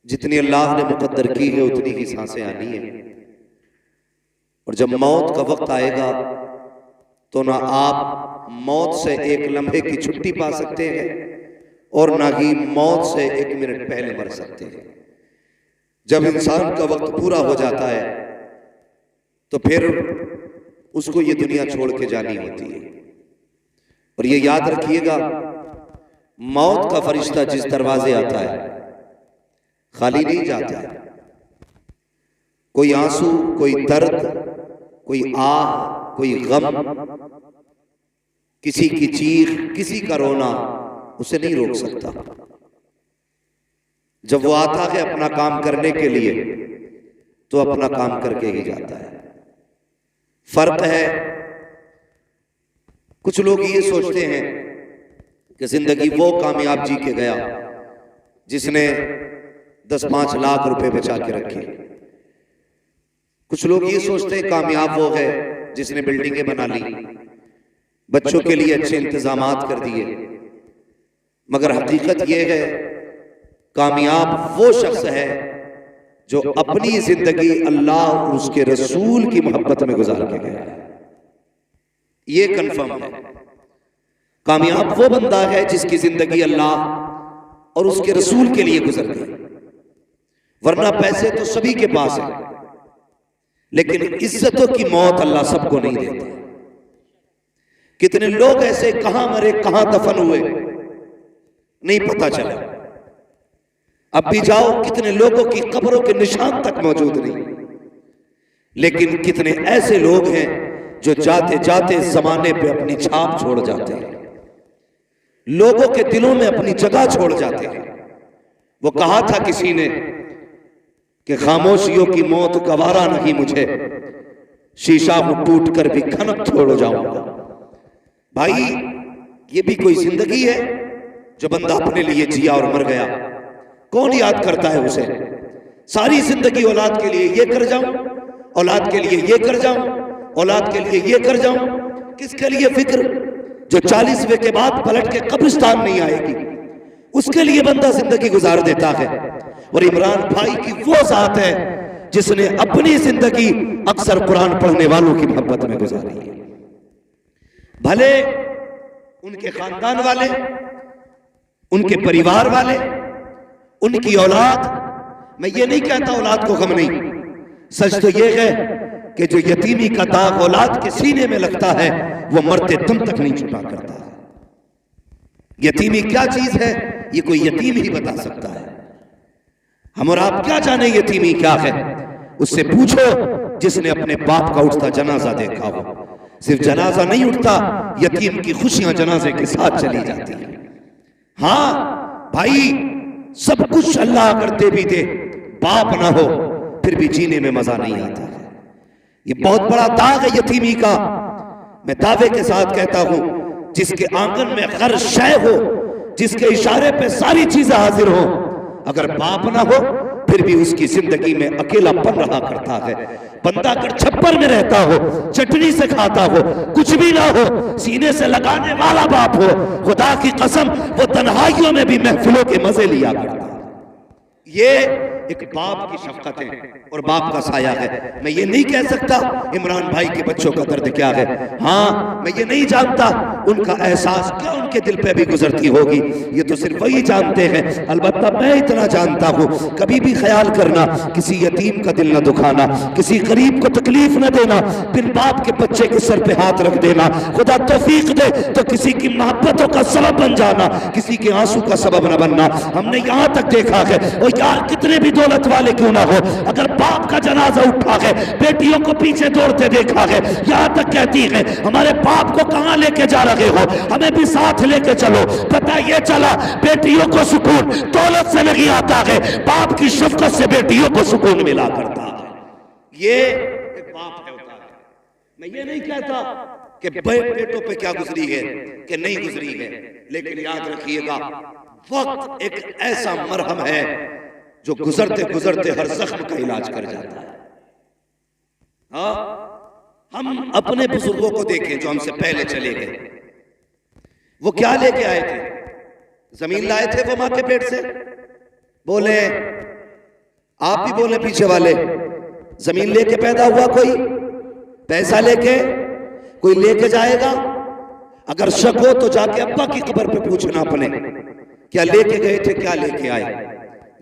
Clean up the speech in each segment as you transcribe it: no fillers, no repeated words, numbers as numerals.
जितनी अल्लाह ने मुकद्दर की है उतनी ही सांसें आनी है। और जब मौत का वक्त आएगा तो ना आप मौत से एक लम्हे की छुट्टी पा सकते हैं और ना ही मौत से एक मिनट पहले मर सकते हैं। जब इंसान का वक्त पूरा हो जाता है तो फिर उसको ये दुनिया छोड़ के जानी होती है। और ये याद रखिएगा, मौत का फरिश्ता जिस दरवाजे आता है खाली नहीं जाता है। कोई आंसू, कोई दर्द, कोई आह, कोई गम, किसी की चीख, किसी का रोना उसे नहीं रोक सकता। जब वो आता है अपना काम करने के लिए तो अपना काम करके ही जाता है। फर्क है, कुछ लोग ये सोचते हैं कि जिंदगी वो कामयाब जी के गया जिसने 10-5 लाख रुपए बचा के रखे। कुछ लोग ये सोचते हैं कामयाब वो है जिसने बिल्डिंगें बना ली, बच्चों के लिए अच्छे इंतजामात कर दिए। मगर हकीकत यह है, कामयाब वो शख्स है जो अपनी जिंदगी अल्लाह और उसके रसूल की मोहब्बत में गुजार के गया है। ये कंफर्म है। कामयाब वो बंदा है जिसकी जिंदगी अल्लाह और उसके रसूल के लिए गुजर गई। वरना पैसे तो सभी के पास है, लेकिन इज्जतों की मौत अल्लाह सबको नहीं देता। कितने लोग ऐसे कहां मरे कहां दफन हुए नहीं पता चला। अब भी जाओ, कितने लोगों की कब्रों के निशान तक मौजूद नहीं। लेकिन कितने ऐसे लोग हैं जो जाते जाते जमाने पे अपनी छाप छोड़ जाते हैं, लोगों के दिलों में अपनी जगह छोड़ जाते हैं। वो कहा था किसी ने कि खामोशियों की मौत गवारा नहीं मुझे, शीशा हूं टूट कर भी खनक छोड़ जाऊंगा। भाई, ये भी कोई जिंदगी है जो बंदा अपने लिए जिया और मर गया? कौन याद करता है उसे? सारी जिंदगी औलाद के लिए ये कर जाऊं, औलाद के लिए ये कर जाऊं, औलाद के लिए ये कर जाऊं। किसके लिए फिक्र? जो 40वें के बाद पलट के कब्रिस्तान नहीं आएगी, उसके लिए बंदा जिंदगी गुजार देता है। और इमरान भाई की वो जात है जिसने अपनी जिंदगी अक्सर कुरान पढ़ने वालों की मोहब्बत में गुजारी है। भले उनके खानदान वाले, उनके परिवार वाले, उनकी औलाद, मैं ये नहीं कहता औलाद को गम नहीं, सच तो ये है कि जो यतीमी का दाग औलाद के सीने में लगता है वो मरते दम तक नहीं छुपा करता। यतीमी क्या चीज है ये कोई यतीम ही बता सकता है। हम और आप क्या जाने यतीमी क्या है? उससे पूछो जिसने अपने बाप का उठता जनाजा देखा हो। सिर्फ जनाजा नहीं उठता, यतीम की खुशियां जनाजे के साथ चली जाती है। हाँ भाई, सब कुछ अल्लाह अगर दे भी दे, बाप ना हो फिर भी जीने में मजा नहीं आता है। ये बहुत बड़ा दाग है यतीमी का। मैं दावे के साथ कहता हूं, जिसके आंगन में हर शय हो, जिसके इशारे पे सारी चीजें हाजिर हो, अगर बाप ना हो फिर भी उसकी जिंदगी में अकेलापन रहा करता है। बंदा अगर छप्पर में रहता हो, चटनी से खाता हो, कुछ भी ना हो, सीने से लगाने वाला बाप हो, खुदा की कसम वो तन्हाइयों में भी महफिलों के मजे लिया करता है। ये एक बाप की शफकत है और बाप का साया है। मैं ये नहीं कह सकता इमरान भाई के बच्चों का दर्द क्या है। हाँ, मैं ये नहीं जानता उनका एहसास क्या उनके दिल पे भी गुजरती होगी, ये तो सिर्फ वही जानते हैं। अलबत्ता मैं इतना जानता हूँ, कभी भी ख्याल करना किसी यतीम का दिल न दुखाना, किसी गरीब को तकलीफ न देना, बिन बाप के बच्चे के सर पे हाथ रख देना। खुदा तौफीक दे तो किसी की मोहब्बतों का सबब बन जाना, किसी के आंसू का सबब न बनना। हमने यहाँ तक देखा है, और यार कितने भी दौलत वाले क्यों ना हो, अगर बाप का जनाजा उठा है, बेटियों को पीछे दौड़ते देखा है। यहां तक कहती है हमारे बाप को कहां लेके जा रहे हो, हमें भी साथ लेके चलो। पता ये चला बेटियों को सुकून दौलत से नहीं आता है, बाप की शफकत से बेटियों को सुकून मिला करता है। ये एक बाप है होता है। मैं ये नहीं कहता कि बेटों पे क्या गुजरी है कि नहीं गुजरी है, लेकिन याद रखिएगा वक्त एक ऐसा मरहम है जो गुजरते गुजरते हर जख्म का इलाज कर जाता है। हाँ, हम अपने बुजुर्गों को देखें जो हमसे पहले चले गए, वो क्या लेके आए थे? जमीन लाए थे वो मां के पेट से? बोले आप भी बोले पीछे वाले, जमीन लेके पैदा हुआ कोई, पैसा लेके कोई लेके जाएगा? अगर शक हो तो जाके अब्बा की कब्र पे पूछना अपने, क्या लेके गए थे, क्या लेके आए?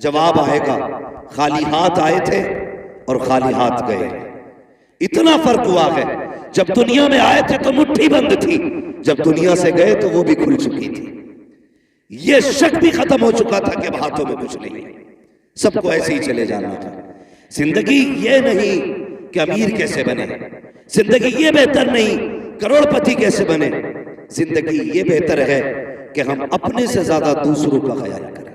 जवाब आएगा खाली हाथ आए थे और खाली हाथ गए। इतना फर्क हुआ है, जब दुनिया में आए थे तो मुट्ठी बंद थी, जब दुनिया से गए तो वो भी खुल चुकी थी। ये शक भी खत्म हो चुका था कि हाथों में कुछ नहीं, सबको ऐसे ही चले जाना था। जिंदगी ये नहीं कि अमीर कैसे बने, जिंदगी ये बेहतर नहीं करोड़पति कैसे बने, जिंदगी ये बेहतर है कि हम अपने से ज्यादा दूसरों का ख्याल करें।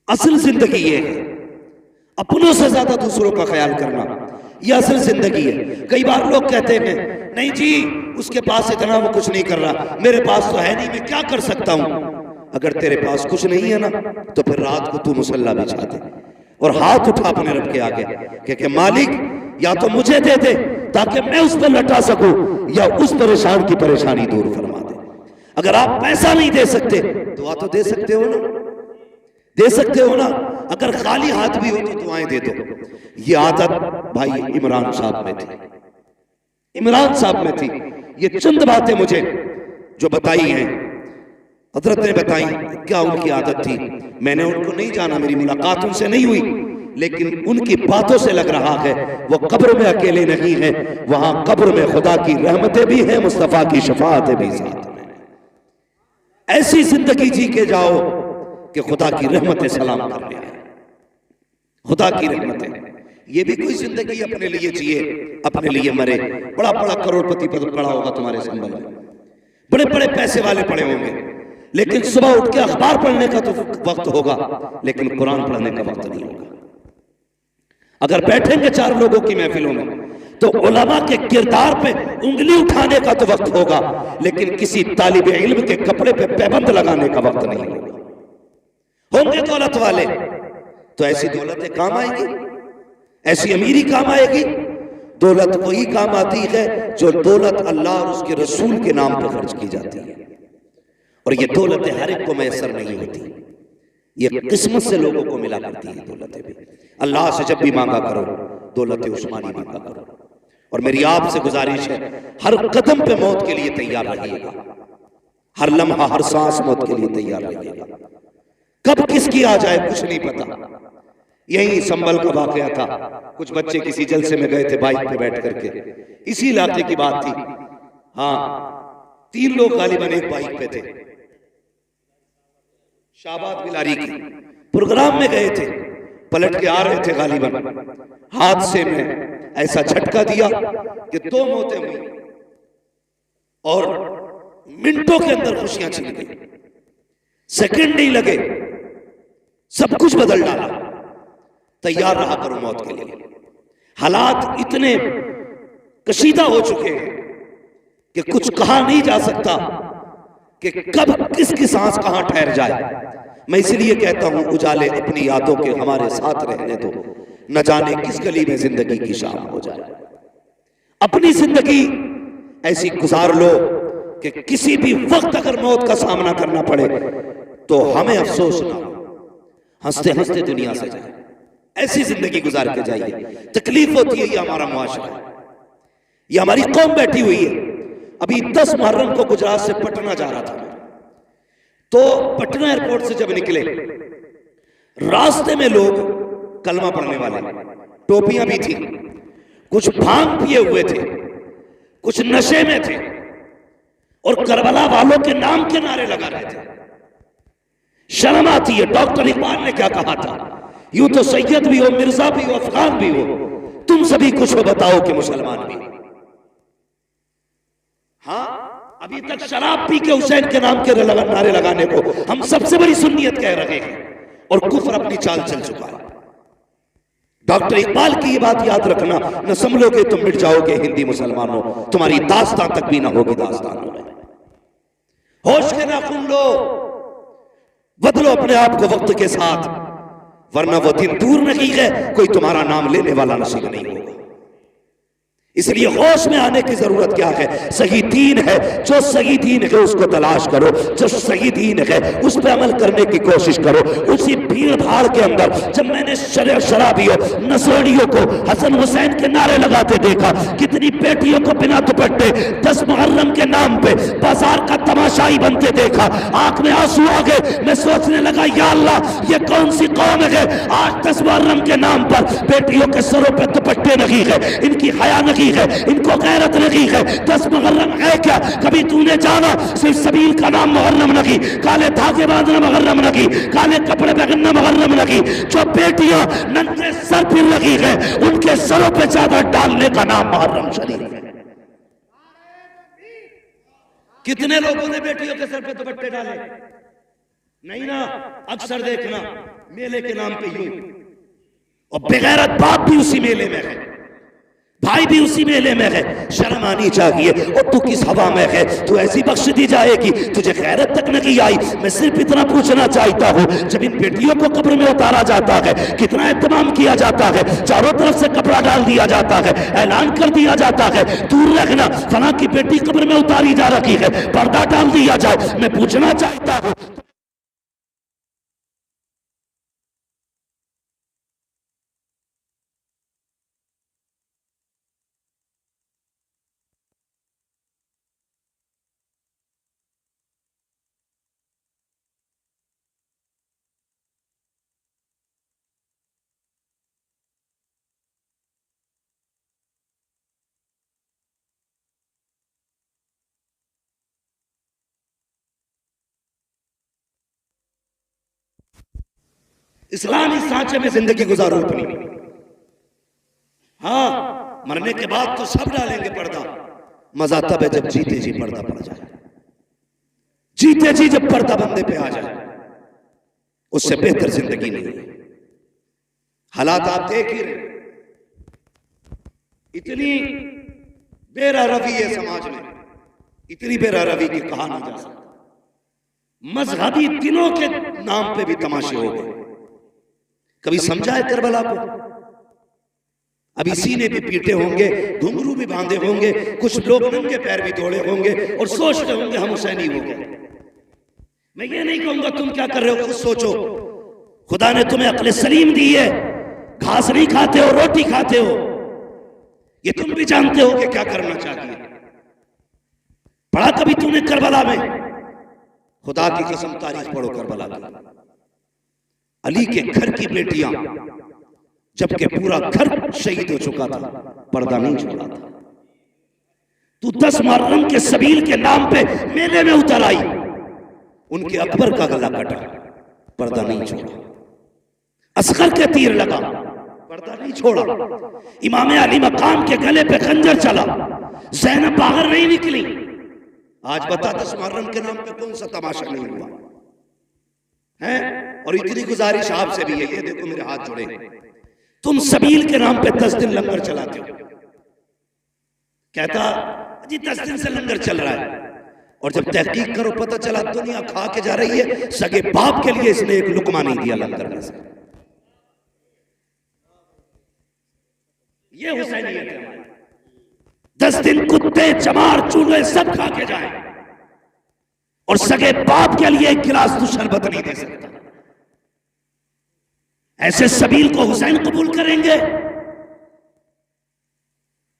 असल जिंदगी ये है, अपनों से ज्यादा दूसरों का ख्याल करना, ये असल जिंदगी है। कई बार लोग कहते हैं नहीं जी उसके पास इतना, वो कुछ नहीं कर रहा, मेरे पास तो है नहीं, मैं क्या कर सकता हूं? अगर तेरे पास कुछ नहीं है ना तो फिर रात को तू मुसल्ला बिछा दे और हाथ उठा अपने रब के आगे कि मालिक या तो मुझे दे दे ताकि मैं उस पर लटा सकूं, या उस परेशान की परेशानी दूर फरमा दे। अगर आप पैसा नहीं दे सकते दुआ तो दे सकते हो ना, दे सकते हो ना। अगर खाली हाथ भी हो तो दुआएं दे दो। ये आदत भाई इमरान साहब में थी, इमरान साहब में थी। ये चंद बातें मुझे जो बताई हैं हजरत ने बताई, क्या उनकी आदत थी। मैंने उनको नहीं जाना, मेरी मुलाकात उनसे नहीं हुई, लेकिन उनकी बातों से लग रहा है वो कब्र में अकेले नहीं है, वहां कब्र में खुदा की रहमतें भी हैं, मुस्तफा की शफाअतें भी साथ में। ऐसी जिंदगी जी के जाओ कि खुदा की रहमतें सलाम कर ले, खुदा की रहमतें। ये भी कोई जिंदगी अपने लिए जिए, अपने लिए मरे। बड़ा बड़ा करोड़पति पद पड़ा होगा तुम्हारे संबंध में, बड़े बड़े पैसे वाले पड़े होंगे, लेकिन सुबह उठ के अखबार पढ़ने का तो वक्त होगा, लेकिन कुरान पढ़ने का वक्त नहीं होगा। अगर बैठेंगे चार लोगों की महफिलों में तो उलमा के किरदार पे उंगली उठाने का तो वक्त होगा, लेकिन किसी तालिबे इल्म के कपड़े पे पैबंद लगाने का वक्त नहीं होगा। होंगे दौलत वाले तो ऐसी दौलतें काम आएंगी, ऐसी अमीरी काम आएगी। दौलत वही काम आती है जो दौलत अल्लाह और उसके रसूल के नाम पर खर्च की जाती है, और ये दौलतें हर एक को मैसर नहीं होती, ये किस्मत से लोगों को मिला करती है दौलतें भी। अल्लाह से जब भी मांगा करो दौलत उस्मानी मांगा करो। और मेरी आपसे गुजारिश है हर कदम पे मौत के लिए तैयार रहिएगा, हर लम्हा हर सांस मौत के लिए तैयार रहिएगा। कब किसकी आ जाए कुछ नहीं पता। यही संभल का वाकया था, कुछ बच्चे किसी जलसे में गए थे बाइक पे बैठ करके, इसी इलाके की बात थी। हाँ, 3 लोग गालिबन एक बाइक पे थे, शाबाद बिलारी की प्रोग्राम में गए थे, पलट के आ रहे थे गालिबन, हादसे में ऐसा झटका दिया कि 2 मौतें हुई और मिनटों के अंदर खुशियां छिन गई, सेकंड नहीं लगे, सब कुछ बदल डाला। तैयार रहा करो मौत के लिए। हालात इतने कशीदा हो चुके हैं कि कुछ कहा नहीं जा सकता कि कब किसकी सांस कहां ठहर जाए। मैं इसलिए कहता हूं उजाले अपनी यादों के हमारे साथ रहने दो, न जाने किस गली में जिंदगी की शाम हो जाए। अपनी जिंदगी ऐसी गुजार लो कि किसी भी वक्त अगर मौत का सामना करना पड़े तो हमें अफसोस ना हो, हंसते हंसते दुनिया से जाए। ऐसी जिंदगी गुजार के जाइए। तकलीफ होती है, ये हमारा मुआशरा है, ये हमारी कौम बैठी हुई है। अभी 10 मुहर्रम को गुजरात से पटना जा रहा था, तो पटना एयरपोर्ट से जब निकले रास्ते में लोग कलमा पढ़ने वाले, टोपियां भी थी, कुछ भांग पिए हुए थे, कुछ नशे में थे और करबला वालों के नाम के नारे लगा रहे थे। शर्म आती है। डॉक्टर इकबाल ने क्या कहा था, यूं तो सैयद भी हो, मिर्जा भी हो, अफगान भी हो, तुम सभी कुछ हो बताओ कि मुसलमान भी। हाँ, अभी तक शराब पी के हुसैन के नाम के नारे लगाने को हम सबसे बड़ी सुन्नियत कह रहे हैं और कुफ्र अपनी चाल चल चुका है। डॉक्टर इकबाल की ये बात याद रखना, न समझोगे तुम मिट जाओगे हिंदी मुसलमानों, तुम्हारी दास्तान तक भी ना होगी दास्तानों में। होश के नाखून लो, बदलो अपने आप को वक्त के साथ, वरना वो दिन दूर नहीं है कोई तुम्हारा नाम लेने वाला नसीब नहीं होगा। इसलिए होश में आने की जरूरत क्या है? सही दीन है, जो सही दीन है उसको तलाश करो, जो सही दीन है उस पर अमल करने की कोशिश करो। उसी भीड़ भाड़ के अंदर जब मैंने शराबियों नसोड़ियों को हसन हुसैन के नारे लगाते देखा, कितनी बेटियों को बिना दुपट्टे 10 मुहर्रम के नाम पे बाजार का तमाशाई बनते देखा, आंख में आंसू आ गए। मैं सोचने लगा, या अल्लाह ये कौन सी कौम है आज 10 मुहर्रम के नाम पर बेटियों के सरों पे दुपट्टे नहीं है, इनकी हया नहीं है, इनको गैरत नहीं है। 10 मुहर्रम है क्या? कभी तूने जाना? सिर्फ सबील का नाम मुहर्रम नहीं, काले धागे बांधना मुहर्रम नहीं, काले कपड़े पहनना मुहर्रम नहीं। जो बेटियां नंगे सर फिर लगी है उनके सरों पे चादर डालने का नाम मुहर्रम शरीफ है। कितने लोगों ने बेटियों के सर पे दुपट्टे डाले? नहीं ना। अक्सर देखना मेले के नाम पे यूं, और बेगैरत बाप भी उसी मेले में है, भाई भी उसी मेले में है। शर्म आनी चाहिए। और तू किस हवा में है? तू ऐसी बख्श दी जाएगी, तुझे गैरत तक नहीं आई। मैं सिर्फ इतना पूछना चाहता हूँ, जब इन बेटियों को कब्र में उतारा जाता है कितना एहतमाम किया जाता है, चारों तरफ से कपड़ा डाल दिया जाता है, ऐलान कर दिया जाता है दूर रखना फला की बेटी कब्र में उतारी जा रही है, पर्दा डाल दिया जाए। मैं पूछना चाहता हूँ, इस्लामी सांचे में जिंदगी गुजारो अपनी। हाँ, मरने के बाद तो सब डालेंगे पर्दा, मजा तब है जब जीते जी पर्दा पड़ जाए। जीते जी जब पर्दा बंदे पे आ जाए, उससे बेहतर जिंदगी नहीं है। हालात आप देख ही रहे, इतनी बेरहरवी है समाज में, इतनी बेरहरवी की कहा नहीं जा सकता। मजहबी दिनों के नाम पे भी तमाशे हो गए। कभी समझा है करबला को? अभी सीने भी पीटे होंगे, घुंघरू भी बांधे होंगे, कुछ लोग नंगे पैर भी दौड़े होंगे और सोचते होंगे हम हुसैनी हो गए। मैं ये नहीं कहूंगा तुम क्या कर रहे हो, खुद सोचो। खुदा ने तुम्हें अक्ल सलीम दी है, घास नहीं खाते हो, रोटी खाते हो, ये तुम भी जानते हो कि क्या करना चाहिए। पढ़ा कभी तूने करबला में? खुदा की कसम तारीख पढ़ो करबला की। अली के घर की बेटियां, जबकि पूरा घर शहीद हो चुका था, पर्दा नहीं छोड़ा था। तू 10 मुहर्रम के सबील के नाम पे मेले में उतर आई, उनके अकबर का गला कटा, पर्दा नहीं छोड़ा। असगर के तीर लगा, पर्दा नहीं छोड़ा। इमाम अली मकाम के गले पे खंजर चला, ज़ैनब बाहर नहीं निकली। आज बता 10 मुहर्रम के नाम पे कौन सा तमाशा नहीं हुआ है? और इतनी गुजारिश आपसे भी है, ये देखो मेरे हाथ जोड़े, तुम सबील के नाम पे 10 दिन लंगर चलाते हो। कहता जी 10 दिन से लंगर चल रहा है, और जब तहकीक करो पता चला दुनिया खा के जा रही है, सगे बाप के लिए इसने एक लुकमा नहीं दिया लंगर में से। ये हुसैनियत है हमारी। 10 दिन कुत्ते चमार चूहे सब खा के जाए, और सगे बाप के लिए एक गिलास तू शरबत नहीं दे सकता। ऐसे सबील को हुसैन कबूल करेंगे?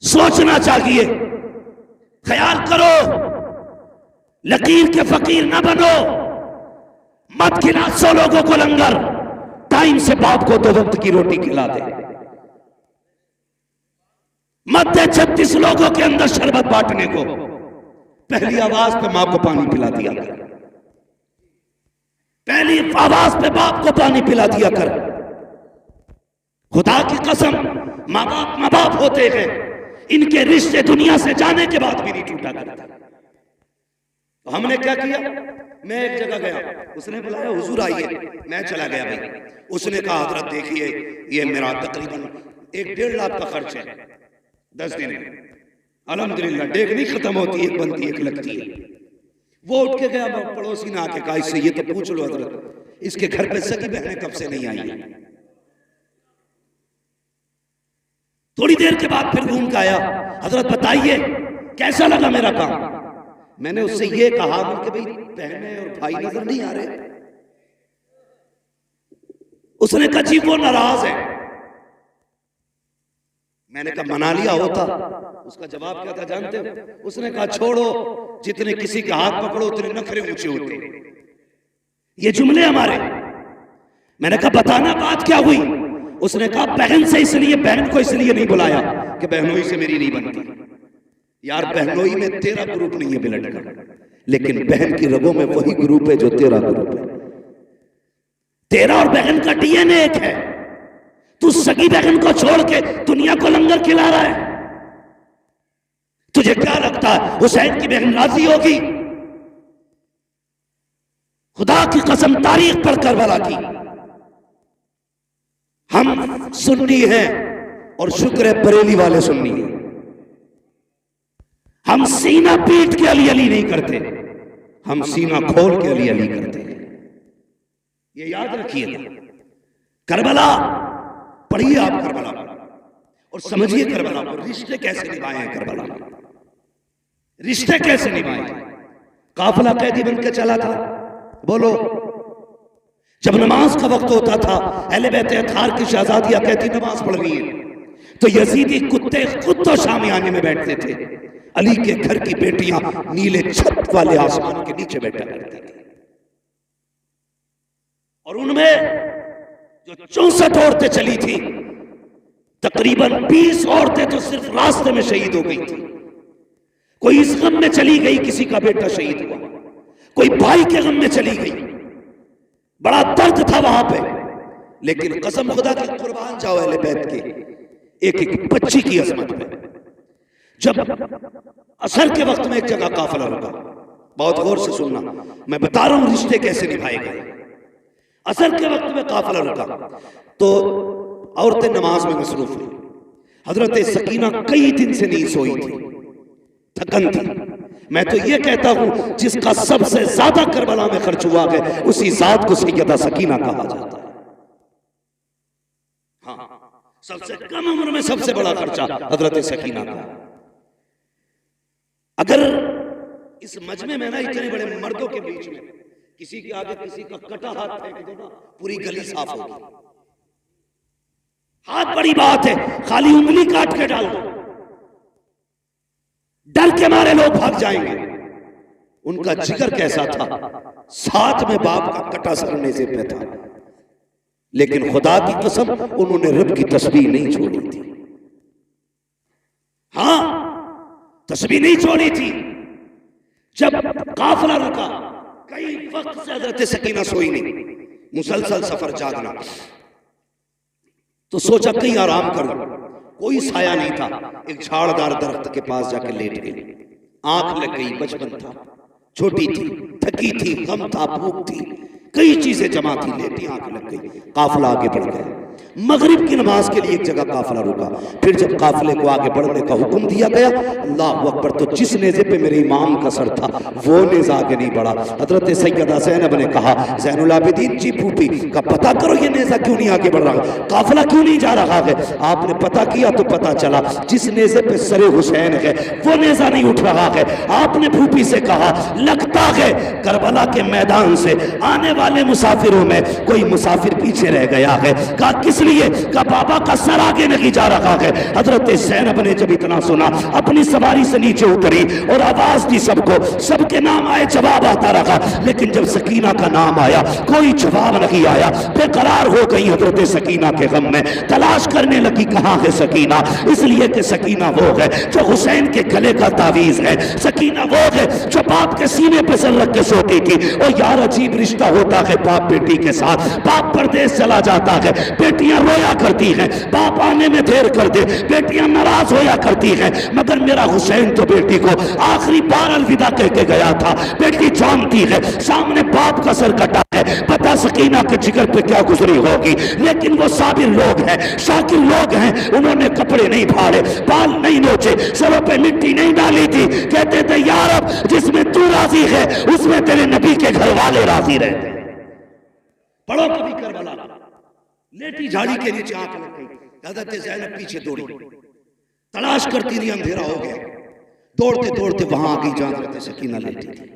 सोचना चाहिए, ख्याल करो। लकीर के फकीर ना बनो, मत खिला 100 लोगों को लंगर, टाइम से बाप को 2 वक्त की रोटी खिला दे। मत दे 36 लोगों के अंदर शरबत बांटने को, पहली आवाज पे मां को पानी पिला दिया कर, पहली आवाज पे बाप को पानी पिला दिया कर। खुदा की कसम, माँ बाप होते हैं, इनके रिश्ते दुनिया से जाने के बाद भी नहीं टूटा करता। तो हमने क्या किया? मैं एक जगह गया, उसने बुलाया हुजूर आइए, मैं चला गया भाई। उसने कहा हजरत देखिए ये मेरा तकरीबन 1-1.5 लाख का खर्च है 10 दिन में। अल्हम्दुलिल्लाह, डेग नहीं खत्म होती, एक बनती एक लगती है। वो उठ के गया, पड़ोसी ने आके कहा इससे ये तो पूछ लो हजरत, इसके घर पे सगी बहनें कब से नहीं आई है। थोड़ी देर के बाद फिर घूम के आया, हजरत बताइए कैसा लगा मेरा काम। मैंने उससे ये कहा कि भाई बहनें और भाई नजर नहीं आ रहे। उसने कहा जी वो नाराज है। मैंने कहा मना लिया होता। उसका जवाब क्या था जानते हो? उसने कहा छोड़ो, जितने किसी के हाथ पकड़ो उतने नखरे ऊंचे होते। ये जुमले हमारे। मैंने कहा बताना बात क्या हुई? उसने कहा बहन से इसलिए, बहन को इसलिए नहीं बुलाया कि बहनोई से मेरी नहीं बनती। यार बहनोई में तेरा ग्रुप नहीं है ब्लड का, लेकिन बहन की रगों में वही ग्रुप है जो तेरा ग्रुप है। तेरा और बहन का डीएनए एक है। तू सगी बहन को छोड़ के दुनिया को लंगर खिला रहा है। तुझे क्या लगता है हुसैन की बहन राजी होगी? खुदा की कसम तारीख पर करबला की। हम सुन्नी हैं और शुक्र है बरेली वाले सुन्नी हैं। हम सीना पीट के अली अली नहीं करते, हम सीना खोल के अली अली करते हैं। ये याद रखिए। करबला पढ़िए आप करबला और समझिए करबला को। रिश्ते कैसे निभाए हैं करबला में, रिश्ते कैसे निभाए। काफिला कैदी बन के चला था। बोलो, जब नमाज का वक्त होता था, अहले बैत अतहार की शहजादियां कहती नमाज पढ़ रही है, तो यजीदी कुत्ते खुद तो शामियाने में बैठते थे। अली के घर की बेटियां नीले छत वाले आसमान के नीचे बैठा करती थी। और उनमें जो 64 औरतें चली थी, तकरीबन 20 औरतें तो सिर्फ रास्ते में शहीद हो गई थी। कोई इस गम में चली गई किसी का बेटा शहीद हुआ, कोई भाई के गम में चली गई। बड़ा दर्द था वहां पे। लेकिन कसम खुदा की कुर्बान जाओ अहले बैत के एक एक बच्ची की अजमत पे। जब असर के वक्त में एक जगह काफिला रुका, बहुत गौर से सुनना, मैं बता रहा हूं रिश्ते कैसे निभाए गए। असर के वक्त में काफिला रुका तो औरतें नमाज में मसरूफ हुई। हजरत सकीना कई दिन से नहीं सोई थी, थकन थी। मैं तो ये कहता हूं जिसका सबसे ज्यादा करबला में खर्च हुआ है उसी जात को सैयदा सकीना कहा जाता है। हाँ, सबसे कम उम्र में सबसे बड़ा खर्चा हजरत सकीना का। अगर इस मजमे में ना इतने बड़े मर्दों के बीच में किसी के आगे किसी का कटा हाथ फेंक दो ना, पूरी गली साफ होगी। हाथ बड़ी बात है, खाली उंगली काट के डाल दो, डर के मारे लोग भाग जाएंगे। उनका जिगर कैसा था, साथ में बाप का कटा सरने से पे था, लेकिन खुदा की कसम उन्होंने रब की तस्बीह नहीं छोड़ी थी। हां, तस्बीह नहीं छोड़ी थी। जब काफिला रुका, कई वक्त से हजरत सकीना सोई नहीं, मुसलसल सफर जागना, तो सोचा कहीं आराम करूं। कोई साया नहीं था। एक झाड़दार दरख्त के पास जाकर लेट गई। आंख लग गई, बचपन था, छोटी थी, थकी थी, गम था, भूख थी, कई चीजें जमा थी, लेटी आंख लग गई। काफिला आगे बढ़ गया। मगरिब की नमाज के लिए एक जगह काफिला रुका। फिर जब काफिले को आगे बढ़ने का हुक्म दिया गया, अल्लाह अकबर, तो जिस नेज़े पे मेरे इमाम का सर था वो नेज़ा आगे नहीं बढ़ा। हजरत सैयदा ज़ैनब ने कहा, ज़ैनुल आबिदीन जी फूफी का पता करो ये नेज़ा क्यों नहीं आगे बढ़ रहा, काफिला क्यों नहीं जा रहा है। आपने पता किया तो पता चला जिस नेज़े पे सरे हुसैन है वो नेज़ा नहीं उठ रहा है। आपने फूफी से कहा, लगता है करबला के मैदान से आने वाले मुसाफिरों में कोई मुसाफिर पीछे रह गया है। कहा किस लिए? का बाबा का सर आगे नहीं जा रहा है। हजरत ज़ैनब ने जब इतना सुना, अपनी सवारी से नीचे उतरी और आवाज दी सबको। सबके नाम आए, जवाब आता रहा, लेकिन जब सकीना का नाम आया कोई जवाब नहीं आया। बेकरार हो गई हजरत सकीना के गम में, तलाश करने लगी कहां है सकीना। इसलिए कि सकीना वो है जो हुसैन के गले का तावीज है, सकीना वो है जो बाप के सीने पे सर रख के सोती थी। और यार अजीब रिश्ता होता है बाप बेटी के साथ। बाप परदेश चला जाता है, बेटियां रोया करती हैं, बाप आने में देर कर दे, बेटियां नाराज होया करती हैं। मगर मेरा हुसैन तो बेटी को आखिरी बार अलविदा कह के गया था। बेटी जानती है सामने बाप का सर कटा है, पता सकीना के जिगर पे क्या गुजरी होगी। लेकिन वो साबिर लोग हैं, शाकिर लोग हैं। उन्होंने कपड़े नहीं फाड़े, बाल नहीं नोचे, सरों पे मिट्टी नहीं डाली थी। कहते थे यार अब जिसमें तू राजी है उसमें तेरे नबी के घर वाले राजी रहते। पढ़ो कभी करबला। लेटी झाड़ी के नीचे आंख लग गई, हजरत ज़ैनब पीछे दौड़ी। तलाश करती रही, अंधेरा हो गया, दौड़ते दौड़ते वहां आ गई जहां हजरत सकीना लेटी थी।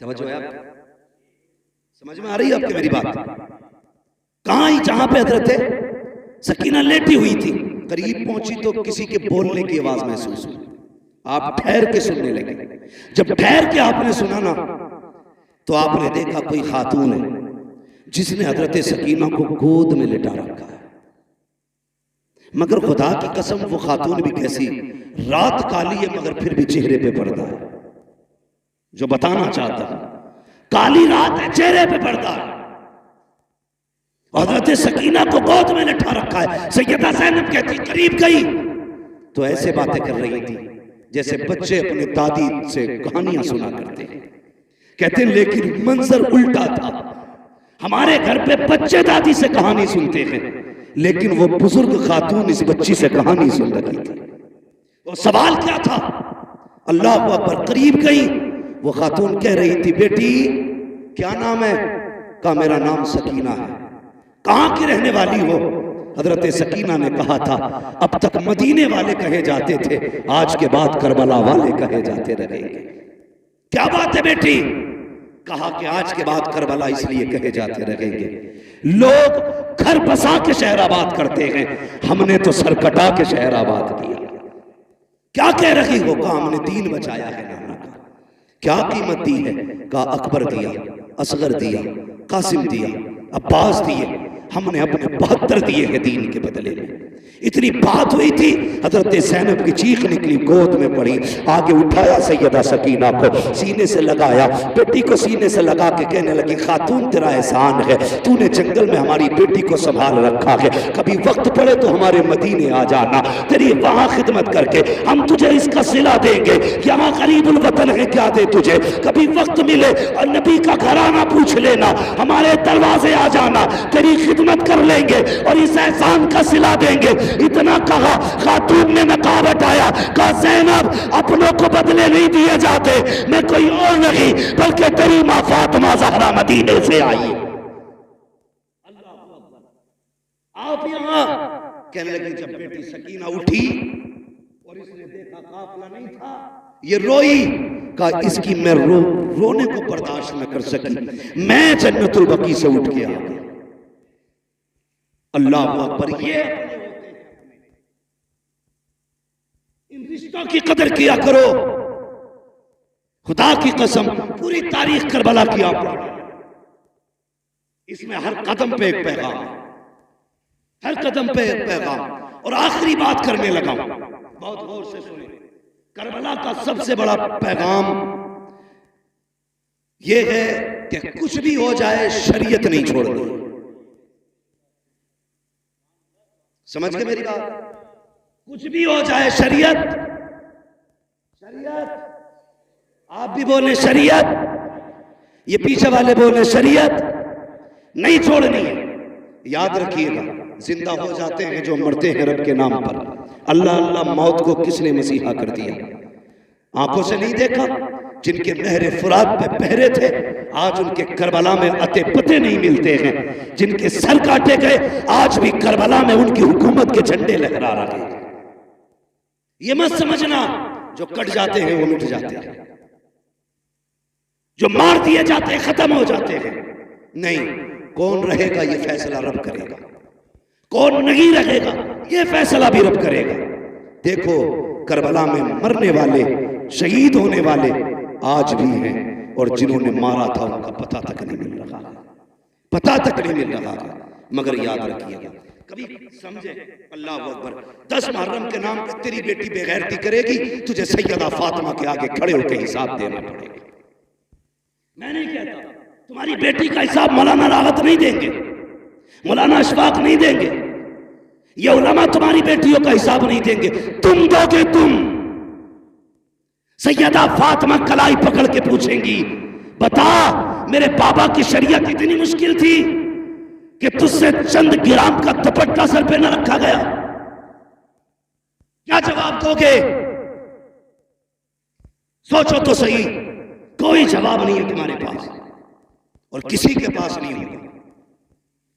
तवज्जो है आप, समझ में आ रही है आपकी मेरी बात? कहां आई जहां पे हजरत सकीना लेटी हुई थी। करीब पहुंची तो किसी के बोलने की आवाज महसूस हुई। आप ठहर के सुनने लगे। जब ठहर के आपने सुना ना, तो आपने देखा कोई खातून है जिसने हजरत सकीना को गोद में लिटा रखा है। मगर खुदा की कसम वो खातून भी कैसी, रात काली है मगर फिर भी चेहरे पे पर्दा है। जो बताना चाहता हूं, काली रात है, चेहरे पे पर्दा है। हजरत सकीना को गोद में लिटा रखा है। सैयदा ज़ैनब कहती, करीब गई तो ऐसे बातें कर रही थी जैसे बच्चे अपनी दादी से कहानियां सुना करते हैं। कहते हैं लेकिन मंजर उल्टा था। हमारे घर पे बच्चे दादी से कहानी सुनते हैं, लेकिन वो बुजुर्ग खातून इस बच्ची से कहानी सुन रही थी। वो सवाल क्या था? अल्लाह अकबर। करीब गई, वो खातून कह रही थी, बेटी क्या नाम है? कहा मेरा नाम सकीना है। कहां की रहने वाली हो? हजरत सकीना ने कहा था, अब तक मदीने वाले कहे जाते थे, आज के बाद करबला वाले कहे जाते रहेंगे। क्या बात है बेटी? कहा कि आज के बाद करबला इसलिए कहे जाते रहेंगे, लोग घर बसा के शहराबाद करते हैं, हमने तो सर कटा के शहराबाद किया। क्या कह रही हो? कहा हमने दीन बचाया है नाना का। क्या कीमत दी है? कहा अकबर दिया, असगर दिया, कासिम दिया, अब्बास दिए, हमने अपने 72 दिए हैं दीन के बदले में। इतनी बात हुई थी, हजरत ज़ैनब की चीख निकली, गोद में पड़ी। आगे उठाया सैयदा सकीना को, सीने से लगाया, बेटी को सीने से लगा के कहने लगी, खातून तेरा एहसान है, तूने जंगल में हमारी बेटी को संभाल रखा है, कभी वक्त पड़े तो हमारे मदीने आ जाना, तेरी वहां खिदमत करके हम तुझे इसका सिला देंगे। यहाँ करीबुल वतन है, क्या दे तुझे, कभी वक्त मिले और नबी का घराना पूछ लेना, हमारे दरवाजे आ जाना, तेरी खिदमत कर लेंगे और इस एहसान का सिला देंगे। इतना कहा, खातून ने नकाब हटाया, कहा ज़ैनब अपनों को बदले नहीं दिए जाते, मैं कोई और नहीं बल्कि तेरी मां फातिमा ज़हरा मदीने से आई। आप यहां कहने लगी। जब बेटी सकीना उठी और इसने देखा काफिला नहीं था, ये रोई। कहा इसकी मैं रोने को बर्दाश्त न कर सकी, मैं जन्नतुल बकी से उठ के आ गई। अल्लाह अकबर। ये इन रिश्तों की कदर किया करो। खुदा की कसम पूरी तारीख करबला की आप, इसमें हर कदम पे एक पैगाम, हर कदम पे एक पैगाम। और आखिरी बात करने लगा, बहुत गौर से सुने। करबला का सबसे बड़ा पैगाम यह है कि कुछ भी हो जाए शरीयत नहीं छोड़नी। समझ गए मेरी बात? कुछ भी हो जाए शरीयत, शरीयत, आप भी बोले शरीयत, ये पीछे वाले बोले शरीयत, नहीं छोड़नी है। याद रखिएगा, जिंदा हो जाते हैं जो मरते हैं रब के नाम पर। अल्लाह अल्लाह मौत को किसने मसीहा कर दिया? आंखों से नहीं देखा? जिनके नहरे फुरात पे पहरे थे, आज उनके करबला में अते पते नहीं मिलते हैं। जिनके सर काटे गए, आज भी करबला में उनकी हुकूमत के झंडे लहरा रहे हैं। ये मत समझना जो कट जाते हैं वो मिट जाते हैं, जो मार दिए जाते हैं खत्म हो जाते हैं। नहीं, कौन रहेगा ये फैसला रब करेगा, कौन नहीं रहेगा ये फैसला भी रब करेगा। देखो करबला में मरने वाले, शहीद होने वाले आज भी हैं, और जिन्होंने मारा था उनका पता तक नहीं मिल रहा, पता तक नहीं मिल रहा। मगर याद रखिएगा, कभी समझे, अल्लाह अकबर, 10 मुहर्रम के नाम पे तेरी बेटी बेगैरती करेगी, तुझे सैयदा फातिमा के आगे खड़े होकर हिसाब देना पड़ेगा। मैं नहीं कहता तुम्हारी बेटी का हिसाब मौलाना राहत नहीं देंगे, मौलाना अशफाक नहीं देंगे, ये उलमा तुम्हारी बेटियों का हिसाब नहीं देंगे, तुम दोगे। तुम सैयदा फातिमा कलाई पकड़ के पूछेंगी, बता मेरे बाबा की शरीयत इतनी मुश्किल थी कि तुझसे चंद ग्राम का दुपट्टा सर पे न रखा गया? क्या जवाब दोगे? सोचो तो सही। कोई जवाब नहीं है तुम्हारे पास, और किसी के पास नहीं होगा,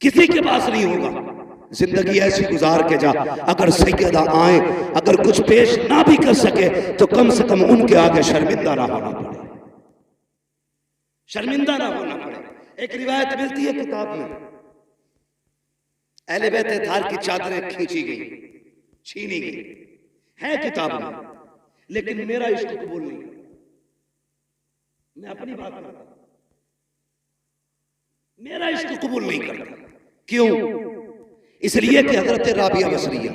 किसी के पास नहीं होगा। जिंदगी ऐसी गुजार के जा, अगर सैयदा आए, अगर कुछ पेश ना भी कर सके तो कम से कम उनके आगे शर्मिंदा ना होना पड़े, शर्मिंदा ना होना पड़े। एक रिवायत मिलती है किताब में, अहले बैत अताहर की चादरें खींची गई, छीनी गई, है किताब में, लेकिन मेरा इश्क कबूल नहीं। मैं अपनी बात करता, मेरा इश्क कबूल नहीं करता। क्यों? इसलिए कि हजरत राबिया बसरिया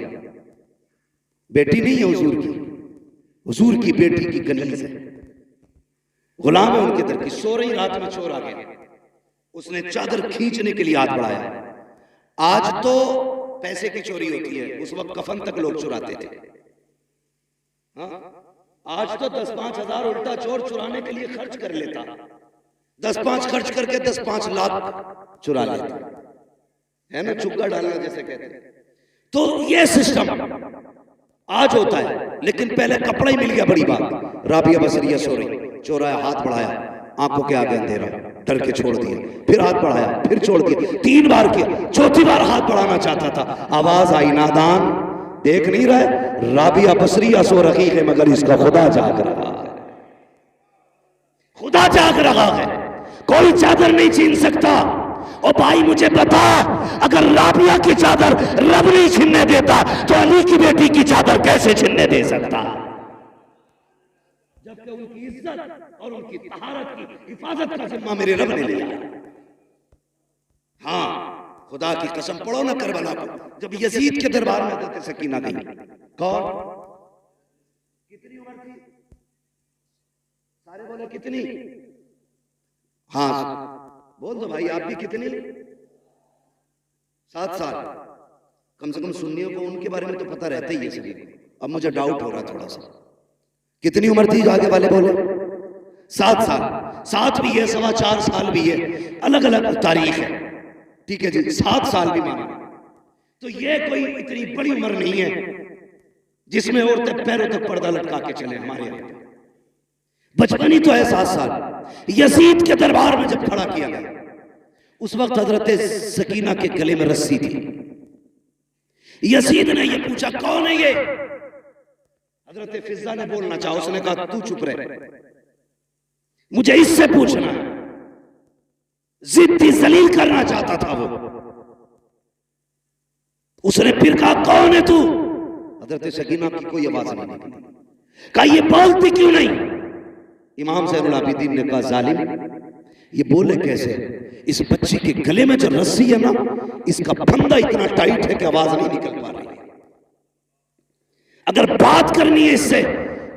बेटी नहीं है हुजूर की, हुजूर की बेटी की कनीज है, गुलाम है उनके दर की। सो रही रात में चोर आ गया, उसने चादर खींचने के लिए हाथ बढ़ाया। आज तो पैसे की चोरी होती है, उस वक्त कफन तक लोग चुराते थे। हाँ? आज तो 10-5 हजार उल्टा चोर चुराने के लिए खर्च कर लेता, 10-5 खर्च करके 10-5 लाख चुरा लेता है ना, चुक्का डालना जैसे कहते हैं। तो ये सिस्टम आज होता है, लेकिन पहले कपड़ा ही मिल गया बड़ी बात। राबिया बसरिया सो रही, चोराया, हाथ बढ़ाया, आंखों के आगे अंधेरा, डर के छोड़ दिए, फिर हाथ बढ़ाया, फिर छोड़ दिया, 3 बार किया, चौथी बार हाथ बढ़ाना चाहता था, आवाज आई, नादान देख नहीं रहा, राबिया बसरिया सो रही है मगर इसका खुदा जाग रहा है, खुदा जाग रहा है, कोई चादर नहीं छीन सकता। ओ भाई मुझे बता, अगर राबिया की चादर रब नहीं छीनने देता तो अली की बेटी की चादर कैसे छीनने दे सकता? जबकि उनकी इज्जत और उनकी तहारत की हिफाजत का जिम्मा मेरे रब ने लिया। हाँ, खुदा की कसम, पढ़ो ना करबला को, जब यजीद के दरबार में हज़रत सकीना गई, कौन, कितनी उम्र थी? सारे बोले कितनी? हाँ बोल दो भाई, आप भी कितनी? 7 साल। कम से कम सुन्नियों को उनके बारे में तो पता रहता ही है सभी। अब मुझे डाउट हो रहा थोड़ा सा, कितनी उम्र थी? आगे वाले बोले 7 साल। 7 भी है, 4.25 साल भी है, अलग अलग तारीख है, ठीक है जी, 7 साल भी माना। तो ये कोई इतनी बड़ी उम्र नहीं है जिसमें औरतें पैरों तक पर्दा लटका के चले। हमारे यहाँ बचपन ही तो है 7 साल। यजीद के दरबार में जब खड़ा किया गया, उस वक्त हजरत सकीना के गले में रस्सी थी। यजीद ने ये पूछा, कौन है ये? हजरत फिजा ने बोलना चाहा, उसने कहा तू चुप रहे, मुझे इससे पूछना है। जिद्दी जलील करना चाहता था वो। उसने फिर कहा कौन है तू? हजरत सकीना की कोई आवाज नहीं निकली। कहा ये बोलती क्यों नहीं? इमाम ज़ैनुल आबिदीन ने कहा जालिम, ये बोले कैसे? इस बच्ची के गले में जो रस्सी है ना, इसका फंदा इतना टाइट है कि आवाज नहीं निकल पा रही। अगर बात करनी है इससे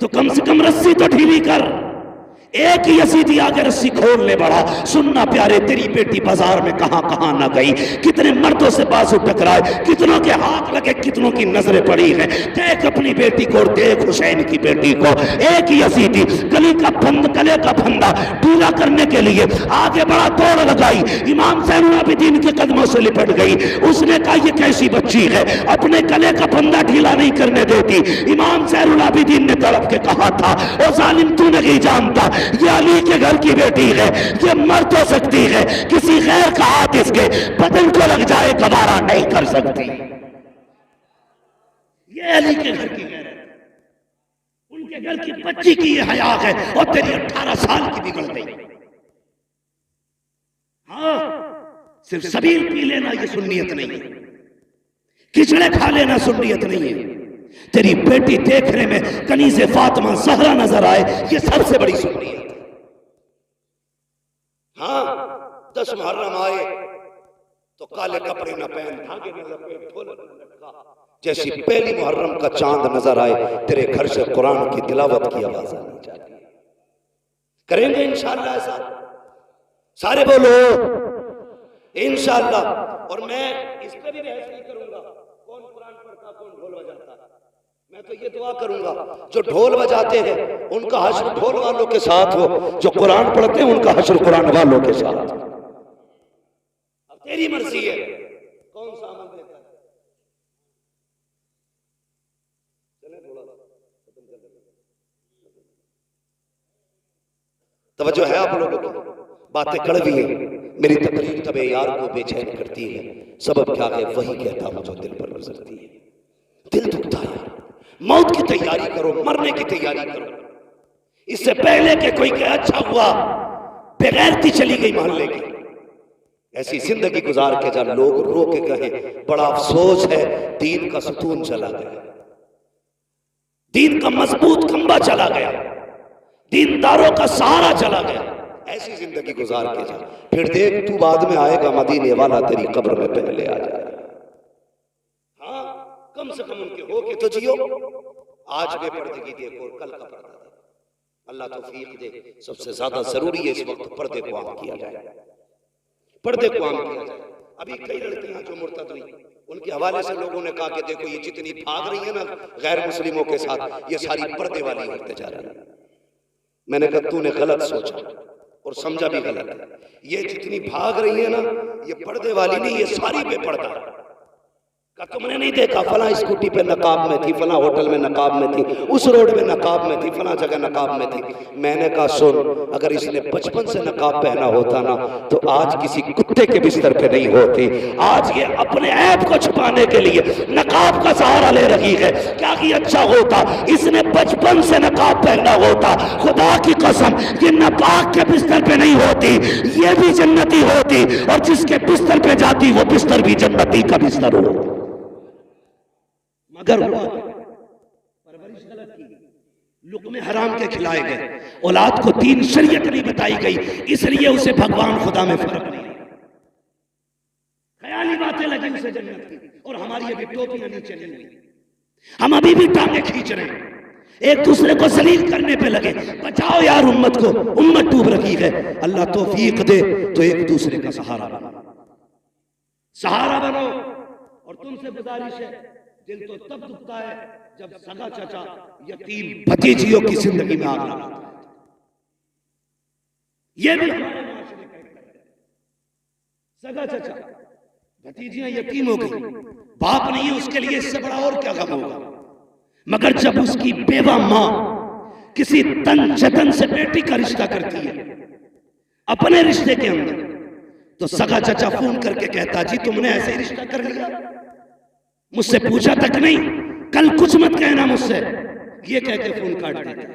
तो कम से कम रस्सी तो ढीली कर। एक ही यजीदी आगे रस्सी खोल ले बढ़ा। सुनना प्यारे, तेरी बेटी बाजार में कहां कहां ना गई, कितने मर्दों से बाजू टकराए, कितनों के हाथ लगे, कितनों की नजरें पड़ी हैं। देख अपनी बेटी को और देख हुसैन की बेटी को। एक ही यजीदी गले का फंदा ढीला करने के लिए आगे बढ़ा, दौड़ लगाई, इमाम ज़ैनुल आबिदीन के कदमों से लिपट गई। उसने कहा ये कैसी बच्ची है, अपने गले का फंदा ढीला नहीं करने देती। इमाम ज़ैनुल आबिदीन ने तड़प के कहा था, ओ जालिम तू नहीं जानता, ये अली के घर की बेटी है, ये मर तो सकती है, किसी गैर का हाथ इसके बदन को लग जाए गवारा नहीं कर सकती। ये अली के घर की गैर है, उनके घर की बच्ची की ये हया है, और तेरी 18 साल की बिगड़ गई। हाँ, सिर्फ सबील पी लेना ये सुन्नियत नहीं है, खिचड़े खा लेना सुन्नियत नहीं है। तेरी बेटी देखने में कनीज़े फातिमा ज़हरा नजर आए, ये सबसे बड़ी सुन्नियत। हाँ, 10 मुहर्रम आए तो काले कपड़े न पहन, धागे न लपेट, ढोलक न लटका, जैसी पहली मुहर्रम का चांद नजर आए तेरे घर से कुरान की तिलावत की आवाज आनी चाहिए। करेंगे इंशाअल्लाह ऐसा, सारे बोलो इंशाअल्लाह। और मैं इस पर भी बहस नहीं करूंगा कौन कुरान पढ़ता कौन ढोल बजाता। मैं तो ये दुआ करूंगा जो ढोल बजाते हैं उनका हश्र ढोल वालों के साथ हो, जो कुरान पढ़ते हैं उनका हश्र कुरान वालों के साथ। अब तेरी मर्जी है कौन सा अमल देता है। चले थोड़ा खत्म कर देते, तवज्जो है आप लोगों को। बातें कड़वी हैं, मेरी तकरीर तबे यार को बेचैन करती है, सबब क्या है वही कहता हूं जो दिल पर गुजरती है। दिल दुखता है, मौत की तैयारी करो, मरने की तैयारी करो, इससे पहले कि कोई कहे अच्छा हुआ बेगैरती चली गई मोहल्ले की। ऐसी जिंदगी गुजार के जब लोग रो के कहे बड़ा अफसोस है दीन का सुतून चला गया, दीन का मजबूत खंबा चला गया, दीनदारों का सहारा चला गया। ऐसी जिंदगी गुजार के जा, फिर देख तू बाद में आएगा मदीने वाला तेरी कब्र में पहले आ जाएगा। हाँ, कम से कम उनके हो के तो जियो। आज बेपर्दगी देखो और कल का पर्दा देखो। अल्लाह तौफीक दे। सबसे ज्यादा जरूरी है इस वक्त पर्दे को आम किया जाए, पर्दे को आम किया जाए। अभी कई लड़कियां जो मुर्तद हुई, उनके हवाले से लोगों ने कहा कि देखो ये जितनी भाग रही है ना गैर मुस्लिमों के साथ, ये सारी पर्दे वाली होते जा रही है। मैंने कहा तूने गलत सोचा और समझा भी गलत है। ये जितनी भाग रही है ना ये पर्दे वाली नहीं, ये सारी बेपर्दा है। का तुमने नहीं देखा फला स्कूटी पे नकाब में थी, फला होटल में नकाब में थी, उस रोड में नकाब में थी, फला जगह नकाब में थी। मैंने कहा सुन, अगर इसने बचपन से नकाब पहना होता ना तो आज किसी कुत्ते के बिस्तर पे नहीं होती। आज ये अपने ऐप को छुपाने के लिए नकाब का सहारा ले रही है। क्या कि अच्छा होता इसने बचपन से नकाब पहना होता, खुदा की कसम ये नापाक के बिस्तर पे नहीं होती, ये भी जन्नती होती, और जिसके बिस्तर पे जाती वो बिस्तर भी जन्नती का बिस्तर हो। मगर परवरिश गलत की, लुक़्मे हराम के खिलाए गए, औलाद को तीन शरीयत नहीं बताई गई, इसलिए उसे भगवान खुदा में फर्क नहीं। ख्याली बातें लगी उसे जन्नत की, और हमारी अभी टोपियां नीचे नहीं हुई, हम अभी भी टांगे खींच रहे हैं, एक दूसरे को जलील करने पे लगे। बचाओ यार उम्मत को, उम्मत डूब रही है। अल्लाह तौफीक दे तो एक दूसरे का सहारा बनो, सहारा बनो। और तुमसे गुजारिश है, दिल तो तब दुखता है जब सगा चाचा यतीम भतीजियों की जिंदगी में आग लगाता है। ये भी हमारे माशरे का एक है। सगा चाचा भतीजियां यतीम हो गई, बाप नहीं है उसके लिए, इससे बड़ा और क्या गम होगा। मगर जब उसकी बेवा मां किसी तन जतन से बेटी का रिश्ता करती है अपने रिश्ते के अंदर, तो सगा चाचा फोन करके कहता जी तुमने ऐसे ही रिश्ता कर लिया, मुझसे पूछा तक नहीं, कल कुछ मत कहना मुझसे, ये कह के फोन काट देते।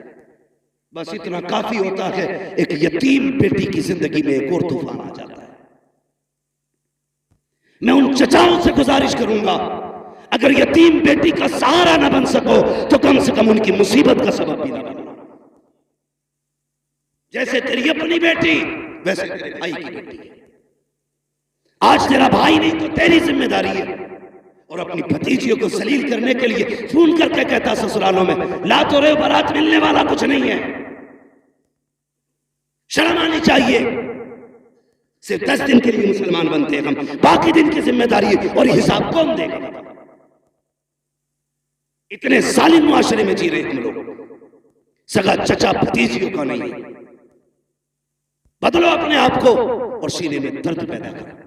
बस इतना काफी होता है, एक यतीम बेटी की जिंदगी में एक और तूफान आ जाता है। मैं उन चचाओं से गुजारिश करूंगा, अगर यतीम बेटी का सहारा ना बन सको तो कम से कम उनकी मुसीबत का सबब भी ना बनो। जैसे तेरी अपनी बेटी वैसे तेरे भाई की बेटी है। आज तेरा भाई नहीं तो तेरी जिम्मेदारी है। और अपनी भतीजियों को जलील करने के लिए फोन करके कहता ससुरालों में ला तो रहे बारात मिलने वाला कुछ नहीं है। शर्म आनी चाहिए। सिर्फ 10 दिन के लिए मुसलमान बनते हैं हम, बाकी दिन की जिम्मेदारी और हिसाब कौन देगा? इतने जालिम मुआशरे में जी रहे हम लोग, सगा चचा भतीजियों का नहीं। बदलो अपने आप को और सीने में दर्द पैदा करो।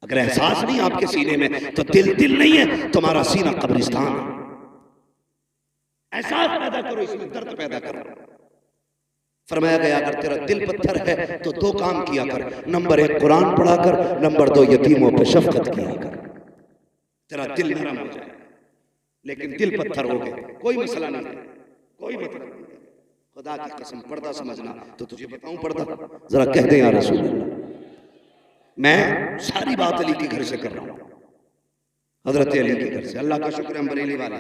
अगर एहसास नहीं आपके सीने में तो दिल नहीं है, तुम्हारा सीना कब्रिस्तान है। एहसास पैदा करो, इसमें दर्द पैदा करो। फरमाया गया अगर तेरा दिल पत्थर है तो 2 काम किया कर, नंबर 1 कुरान पढ़ा कर, नंबर 2 यतीमों पर शफकत किया कर। तेरा दिल नरम हो जाए। लेकिन दिल पत्थर हो गए, कोई मसला नहीं है, कोई मतलब नहीं। खुदा की कसम पर्दा समझना तो तुझे बताऊं पर्दा, जरा कह दे या रसूल अल्लाह। मैं सारी बात अली के घर से कर रहा हूं, हजरत अली के घर से। अल्लाह का शुक्र हम बरेली वाले,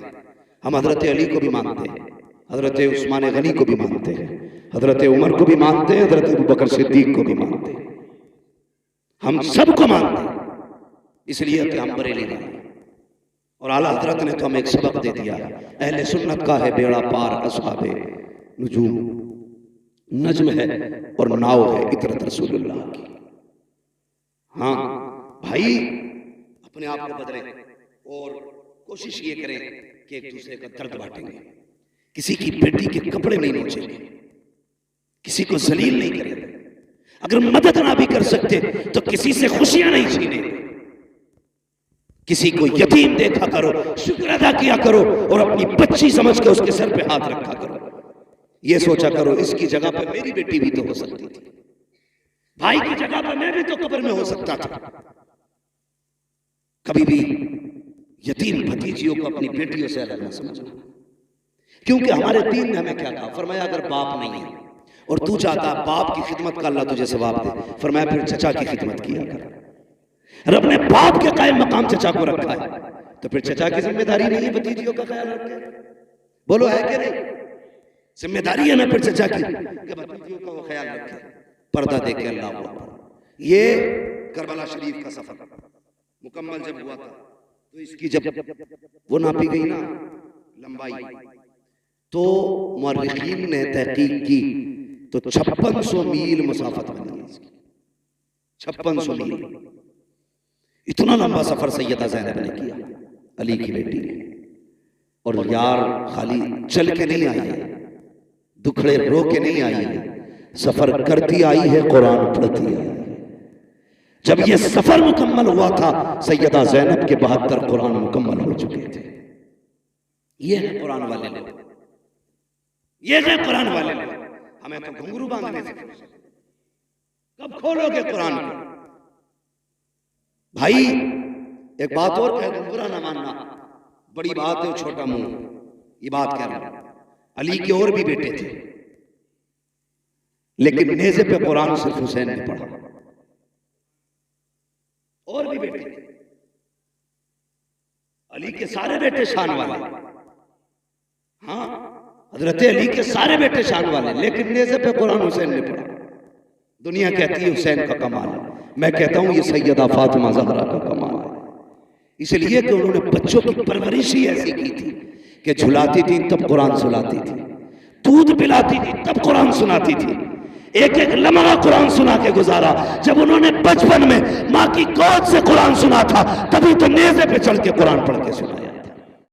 हम हजरत अली को भी मानते हैं, हजरत उस्मान गनी को भी मानते हैं, हजरत उमर को भी मानते हैं, हजरत अबू बकर सिद्दीक को भी मानते हैं, हम सबको मानते हैं, इसलिए कि हम बरेली वाले। और आला हजरत ने तो हमें एक सबक दे दिया, अहले सुन्नत का है बेड़ा पार असहाबे नुजूम, नज्म है और नाव है इतरत रसूलुल्लाह की। हाँ भाई, अपने आप को बदलें और कोशिश ये करें कि एक दूसरे का दर्द बांटेंगे, किसी की बेटी के कपड़े नहीं नोचेंगे, किसी को जलील नहीं करेंगे, अगर मदद ना भी कर सकते तो किसी से खुशियां नहीं छीनेंगे, किसी को यतीम देखा करो, शुक्र अदा किया करो और अपनी बच्ची समझ के उसके सर पे हाथ रखा करो। ये सोचा करो इसकी जगह पे मेरी बेटी भी तो हो सकती थी। भाई की जगह पर मैं भी तो कब्र में हो सकता था। कभी भी यतीम भतीजियों को अपनी बेटियों से अलग न समझना, क्योंकि हमारे दीन ने हमें क्या कहा, फरमाया अगर बाप नहीं है और तू चाहता बाप की खिदमत का अल्लाह तुझे सवाब दे, फरमाया फिर चचा की खिदमत किया कर। रब ने बाप के कायम मकाम चचा को रखा है, तो फिर चचा की जिम्मेदारी नहीं है भतीजियों का ख्याल रखे? बोलो है कि नहीं? जिम्मेदारी है ना फिर चचा की कि भतीजियों का वो ख्याल रखे, पर्दा देके। अल्लाह अकबर। ये करबला शरीफ का सफर मुकम्मल जब हुआ था तो इसकी जब वो नापी गई ना लंबाई, तो मुअर्रिखीन ने तहकीक की तो 5600 मील मसाफत बनी है इसकी। 5600 मील, इतना लंबा सफर सैयदा ज़ैनब ने किया, अली की बेटी ने। और यार खाली चल के नहीं आई है, दुखड़े रो के नहीं आई है, सफर करती आई है, कुरान पढ़ती आई है। जब ये सफर मुकम्मल हुआ था, सैयदा ज़ैनब के 72 कुरान मुकम्मल हो चुके थे। ये है कुरान वाले लोग, ये है कुरान वाले लोग। हमें तो घुंघरू बांधने से कब खोलोगे कुरान को? भाई एक बात और कह दूं, बुरा ना मानना, बड़ी बात है, छोटा मुंह, ये बात कह रहा हूं। अली के और भी बेटे थे, लेकिन नेज़े पे कुरान सिर्फ हुसैन ने पढ़ा। और भी बेटे थे, अली के सारे बेटे शान वाले, हाँ हजरत अली के सारे बेटे शान वाले, लेकिन नेज़े पे कुरान हुसैन ने पढ़ा। दुनिया कहती है हुसैन का कमाल है, मैं कहता हूं ये सैयदा फातिमा ज़हरा का कमाल है। इसलिए कि उन्होंने बच्चों की परवरिश ही ऐसी की थी कि झुलाती थी तब कुरान सुनाती थी, दूध पिलाती थी तब कुरान सुनाती थी, एक एक लम्हा कुरान सुना के गुजारा। जब उन्होंने बचपन में माँ की गोद से कुरान सुना था, तभी तो नेज़े पे चढ़ के कुरान पढ़ के सुनाया।